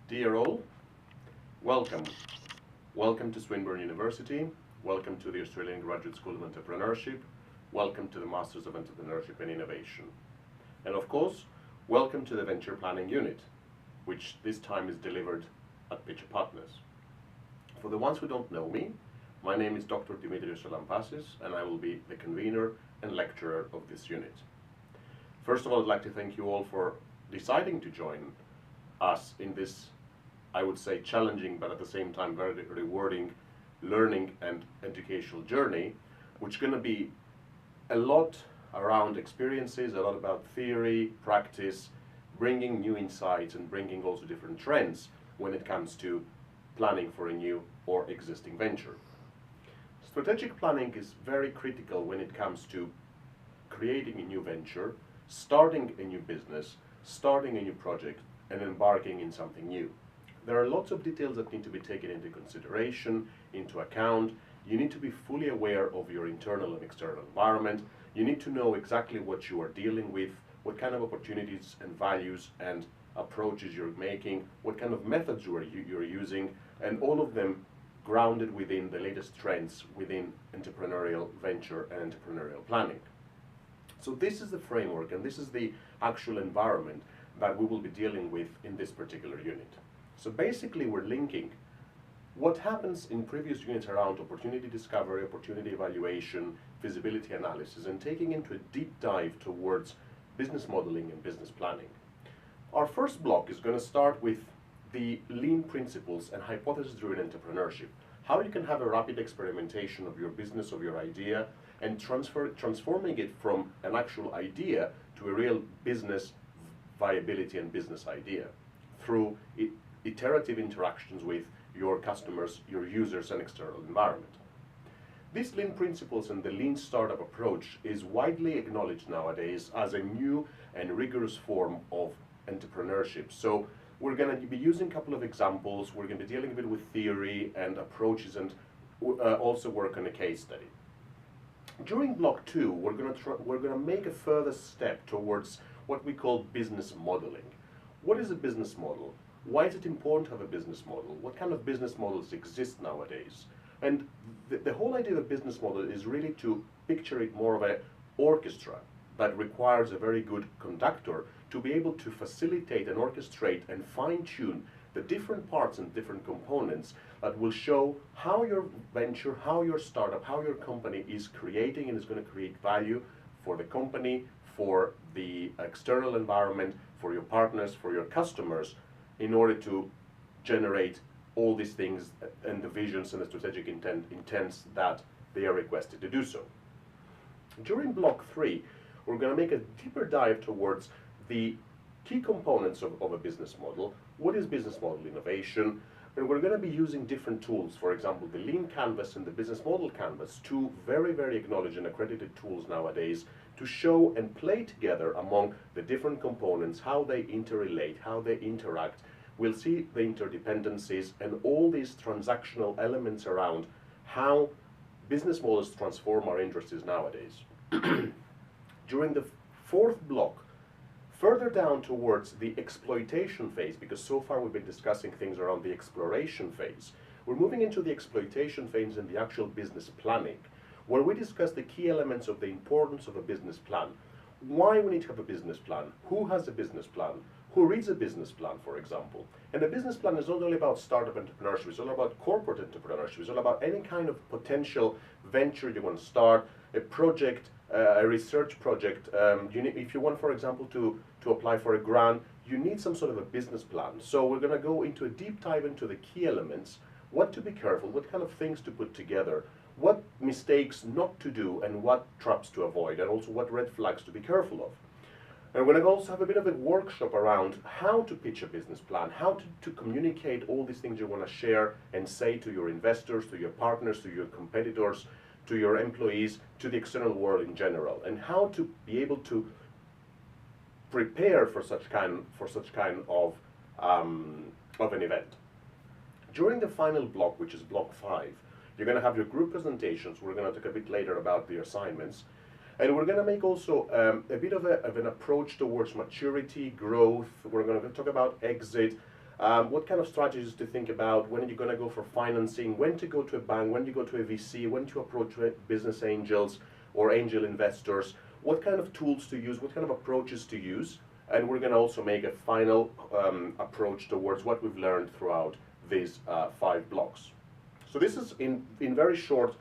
Dear all, welcome. Welcome to Swinburne University. Welcome to the Australian Graduate School of Entrepreneurship. Welcome to the Masters of Entrepreneurship and Innovation. And of course, welcome to the Venture Planning Unit, which this time is delivered at Pitcher Partners. For the ones who don't know me, my name is Dr. Dimitrios Salampasis, and I will be the convener and lecturer of this unit. First of all, I'd like to thank you all for deciding to join us in this, I would say, challenging but at the same time very rewarding learning and educational journey, which is going to be a lot around experiences, a lot about theory, practice, bringing new insights and bringing also different trends when it comes to planning for a new or existing venture. Strategic planning is very critical when it comes to creating a new venture, starting a new business, starting a new project, and embarking in something new. There are lots of details that need to be taken into consideration, into account. You need to be fully aware of your internal and external environment. You need to know exactly what you are dealing with, what kind of opportunities and values and approaches you're making, what kind of methods you're using, and all of them grounded within the latest trends within entrepreneurial venture and entrepreneurial planning. So this is the framework and this is the actual environment that we will be dealing with in this particular unit. So basically we're linking what happens in previous units around opportunity discovery, opportunity evaluation, feasibility analysis, and taking into a deep dive towards business modeling and business planning. Our first block is going to start with the lean principles and hypothesis-driven entrepreneurship. How you can have a rapid experimentation of your business, of your idea, and transforming it from an actual idea to a real business viability and business idea through iterative interactions with your customers, your users, and external environment. These lean principles and the lean startup approach is widely acknowledged nowadays as a new and rigorous form of entrepreneurship. So we're going to be using a couple of examples. We're going to be dealing a bit with theory and approaches and also work on a case study. During block 2, we're going to make a further step towards what we call business modeling. What is a business model? Why is it important to have a business model? What kind of business models exist nowadays? And the whole idea of a business model is really to picture it more of an orchestra that requires a very good conductor to be able to facilitate and orchestrate and fine-tune the different parts and different components that will show how your venture, how your startup, how your company is creating and is going to create value for the company, for the external environment, for your partners, for your customers, in order to generate all these things and the visions and the strategic intents that they are requested to do so. During block 3, we're going to make a deeper dive towards the key components of a business model. What is business model innovation? And we're going to be using different tools, for example, the Lean Canvas and the Business Model Canvas, two very, very acknowledged and accredited tools nowadays to show and play together among the different components, how they interrelate, how they interact. We'll see the interdependencies and all these transactional elements around how business models transform our industries nowadays. During the 4th block, further down towards the exploitation phase, because so far we've been discussing things around the exploration phase, we're moving into the exploitation phase and the actual business planning, where we discuss the key elements of the importance of a business plan, why we need to have a business plan, who has a business plan, who reads a business plan, for example. And a business plan is not only about startup entrepreneurship, it's all about corporate entrepreneurship, it's all about any kind of potential venture you want to start, a project, a research project. If you want, for example, to apply for a grant, you need some sort of a business plan. So we're going to go into a deep dive into the key elements, what to be careful, what kind of things to put together, what mistakes not to do, and what traps to avoid, and also what red flags to be careful of. And we're going to also have a bit of a workshop around how to pitch a business plan, how to communicate all these things you want to share and say to your investors, to your partners, to your competitors, to your employees, to the external world in general, and how to be able to prepare for such kind of an event. During the final block, which is block 5, you're going to have your group presentations. We're going to talk a bit later about the assignments. And we're going to make also a bit of an approach towards maturity, growth. We're going to talk about exit, what kind of strategies to think about, when you're going to go for financing, when to go to a bank, when to go to a VC, when to approach business angels or angel investors, what kind of tools to use, what kind of approaches to use, and we're going to also make a final approach towards what we've learned throughout these 5 blocks. So this is in very short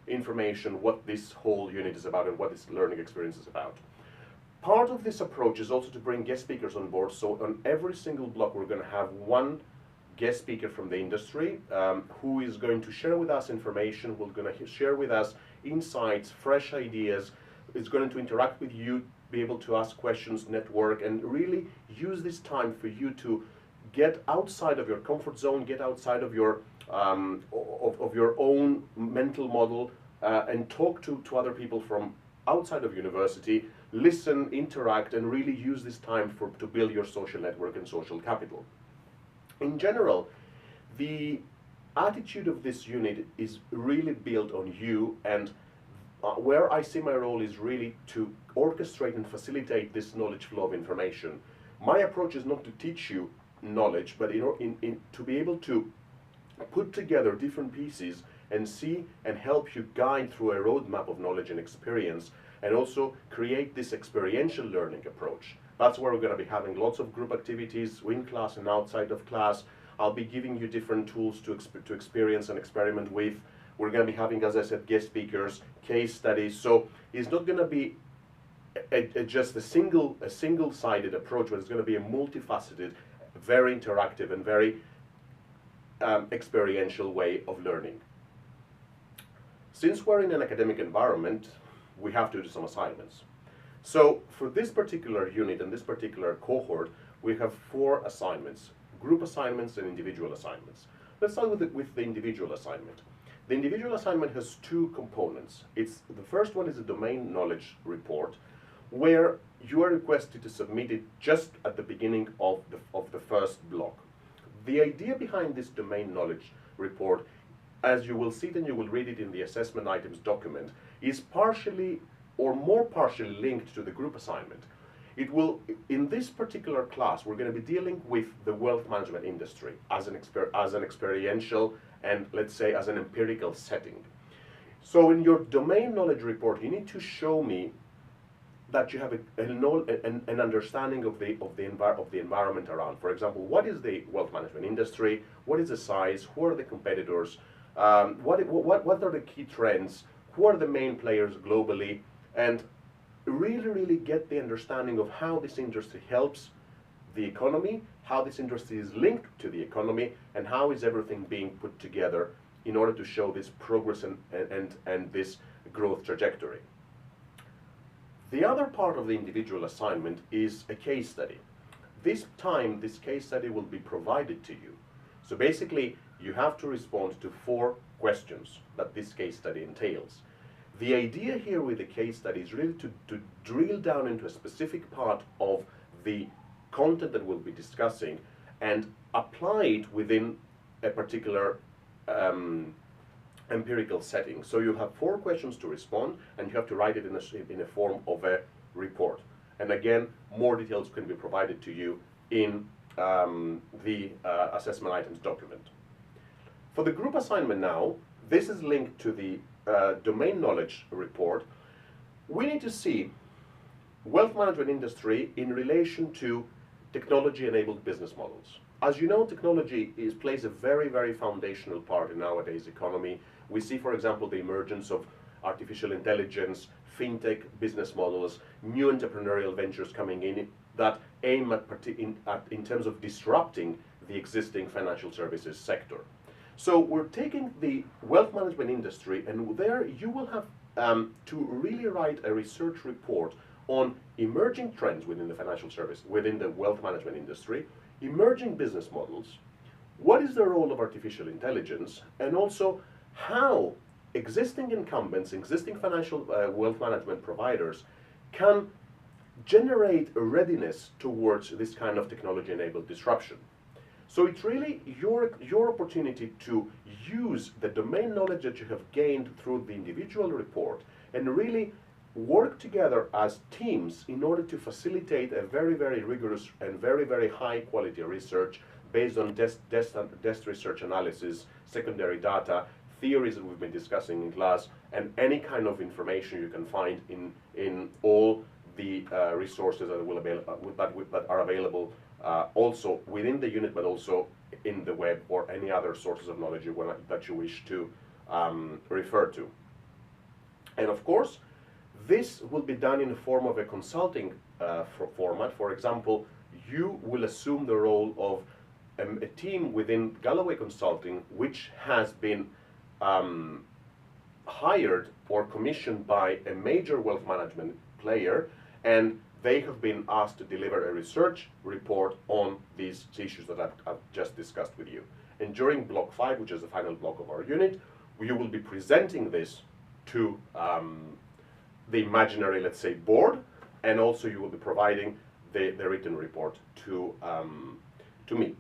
information what this whole unit is about and what this learning experience is about. Part of this approach is also to bring guest speakers on board, so on every single block we're going to have one guest speaker from the industry who is going to share with us information, who's going to share with us insights, fresh ideas, is going to interact with you, be able to ask questions, network, and really use this time for you to get outside of your comfort zone, get outside of your own mental model, and talk to other people from outside of university, listen, interact, and really use this time to build your social network and social capital. In general, the attitude of this unit is really built on you, and where I see my role is really to orchestrate and facilitate this knowledge flow of information. My approach is not to teach you knowledge, but to be able to put together different pieces and see and help you guide through a roadmap of knowledge and experience, and also create this experiential learning approach. That's where we're going to be having lots of group activities in class and outside of class. I'll be giving you different tools to experience and experiment with. We're going to be having, as I said, guest speakers, case studies. So it's not going to be just a single-sided approach, but it's going to be a multifaceted, very interactive and very experiential way of learning. Since we're in an academic environment, we have to do some assignments. So for this particular unit and this particular cohort, we have 4 assignments: group assignments and individual assignments. Let's start with the individual assignment. The individual assignment has 2 components. The first one is a domain knowledge report, where you are requested to submit it just at the beginning of the first block. The idea behind this domain knowledge report, as you will see it and you will read it in the assessment items document, is partially or more partially linked to the group assignment. It will, in this particular class, we're going to be dealing with the wealth management industry as an experiential and, let's say, as an empirical setting. So in your domain knowledge report, you need to show me that you have an understanding of the environment around. For example, what is the wealth management industry? What is the size? Who are the competitors? What are the key trends? Who are the main players globally? And really get the understanding of how this industry helps the economy, how this industry is linked to the economy, and how is everything being put together in order to show this progress and this growth trajectory. The other part of the individual assignment is a case study. This time, this case study will be provided to you. So basically, you have to respond to 4 questions that this case study entails. The idea here with the case study is really to drill down into a specific part of the content that we'll be discussing and apply it within a particular empirical setting. So you have 4 questions to respond, and you have to write it in a form of a report. And again, more details can be provided to you in the assessment items document. For the group assignment now, this is linked to the domain knowledge report. We need to see wealth management industry in relation to technology-enabled business models. As you know, technology plays a very foundational part in nowadays economy. We see, for example, the emergence of artificial intelligence, fintech business models, new entrepreneurial ventures coming in that aim in terms of disrupting the existing financial services sector. So we're taking the wealth management industry, and there you will have to really write a research report on emerging trends within the financial service, within the wealth management industry, emerging business models, what is the role of artificial intelligence, and also how existing incumbents, existing financial wealth management providers can generate a readiness towards this kind of technology-enabled disruption. So it's really your opportunity to use the domain knowledge that you have gained through the individual report and really work together as teams in order to facilitate a very, very rigorous and very, very high quality research based on desk research analysis, secondary data, theories that we've been discussing in class, and any kind of information you can find in all the resources that are available also within the unit, but also in the web or any other sources of knowledge that you wish to refer to. And of course, this will be done in the form of a consulting format. For example, you will assume the role of a team within Galloway Consulting, which has been hired or commissioned by a major wealth management player, and they have been asked to deliver a research report on these issues that I've just discussed with you. And during block 5, which is the final block of our unit, you will be presenting this to the imaginary, let's say, board, and also you will be providing the written report to me.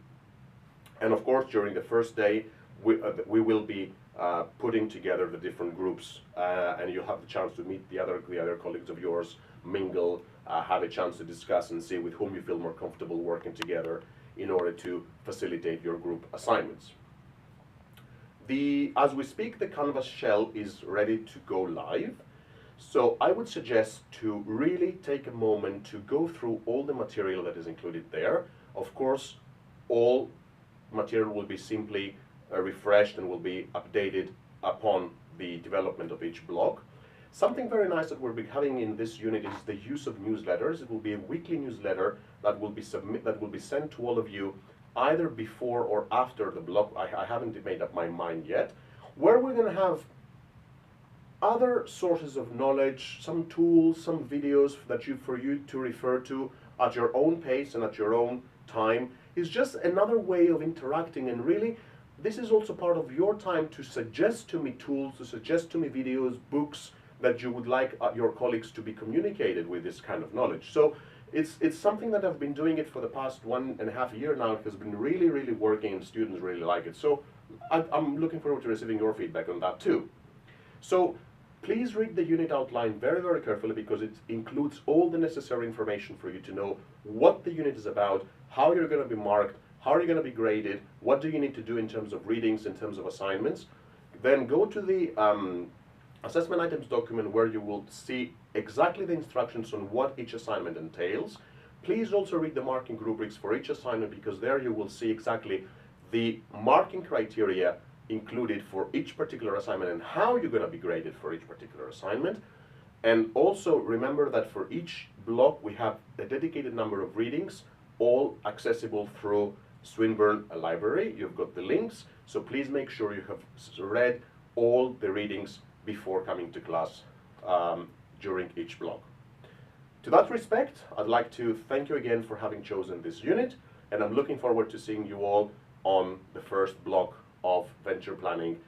And of course, during the first day, we will be putting together the different groups, and you'll have the chance to meet the other colleagues of yours, mingle, have a chance to discuss and see with whom you feel more comfortable working together in order to facilitate your group assignments. As we speak, the Canvas shell is ready to go live. So I would suggest to really take a moment to go through all the material that is included there. Of course, all material will be simply refreshed and will be updated upon the development of each block. Something very nice that we'll be having in this unit is the use of newsletters. It will be a weekly newsletter that will be sent to all of you either before or after the block. I haven't made up my mind yet, where we're going to have other sources of knowledge, some tools, some videos for you to refer to at your own pace and at your own time. It's just another way of interacting, and really this is also part of your time to suggest to me tools, to suggest to me videos, books that you would like your colleagues to be communicated with this kind of knowledge. So it's something that I've been doing it for the past 1.5 years now. It has been really, really working, and students really like it. So I'm looking forward to receiving your feedback on that too. So please read the unit outline very, very carefully, because it includes all the necessary information for you to know what the unit is about, how you're going to be marked, how you're going to be graded, what do you need to do in terms of readings, in terms of assignments. Then go to the assessment items document, where you will see exactly the instructions on what each assignment entails. Please also read the marking rubrics for each assignment, because there you will see exactly the marking criteria included for each particular assignment and how you're going to be graded for each particular assignment. And also remember that for each block we have a dedicated number of readings, all accessible through Swinburne Library. You've got the links, so please make sure you have read all the readings before coming to class during each block. To that respect, I'd like to thank you again for having chosen this unit, and I'm looking forward to seeing you all on the first block of venture planning.